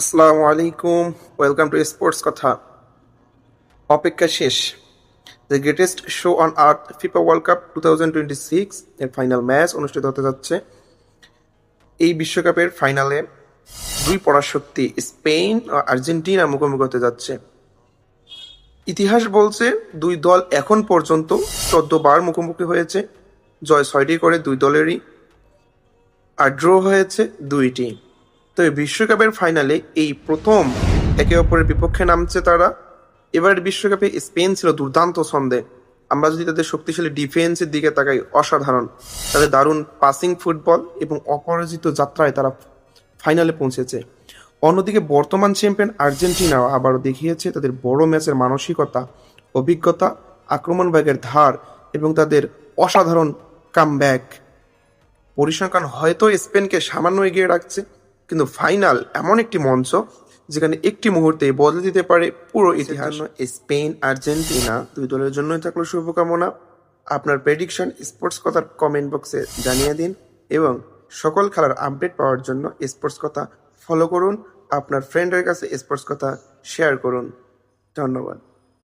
আসসালামু আলাইকুম, welcome to sports কথা। অপেক্ষা শেষ। The greatest show on earth FIFA world cup 2026 এর ফাইনাল ম্যাচ অনুষ্ঠিত হতে যাচ্ছে। এই বিশ্বকাপের ফাইনালে দুই পরাশক্তি স্পেন ও আর্জেন্টিনা মুখোমুখি হতে যাচ্ছে। ইতিহাস বলছে দুই দল এখন পর্যন্ত 14 বার মুখোমুখি হয়েছে, জয় 6টি করে দুই দলেরই, আর ড্র হয়েছে 2টি। তবে বিশ্বকাপের ফাইনালে এই প্রথম একে অপরের বিপক্ষে নামছে তারা। এবারের বিশ্বকাপে স্পেন ছিল দুর্দান্ত ছন্দে। আমরা যদি তাদের শক্তিশালী ডিফেন্সের দিকে তাকাই, অসাধারণ। তাদের দারুণ পাসিং ফুটবল এবং অপরাজিত যাত্রায় তারা ফাইনালে পৌঁছেছে। অন্যদিকে বর্তমান চ্যাম্পিয়ন আর্জেন্টিনাও আবারও দেখিয়েছে তাদের বড় ম্যাচের মানসিকতা, অভিজ্ঞতা, আক্রমণভাগের ধার এবং তাদের অসাধারণ কামব্যাক। পরিসংখ্যান হয়তো স্পেনকে সামান্য এগিয়ে রাখছে, কিন্তু ফাইনাল এমন একটি মঞ্চ যেখানে একটি মুহূর্তে বদলে দিতে পারে পুরো ইতিহাস। স্পেন আর্জেন্টিনা দুই দলের জন্যই থাকলো শুভকামনা। আপনার প্রেডিকশন স্পোর্টস কথার কমেন্ট বক্সে জানিয়ে দিন এবং সকল খেলার আপডেট পাওয়ার জন্য স্পোর্টস কথা ফলো করুন। আপনার ফ্রেন্ডের কাছে স্পোর্টস কথা শেয়ার করুন। ধন্যবাদ।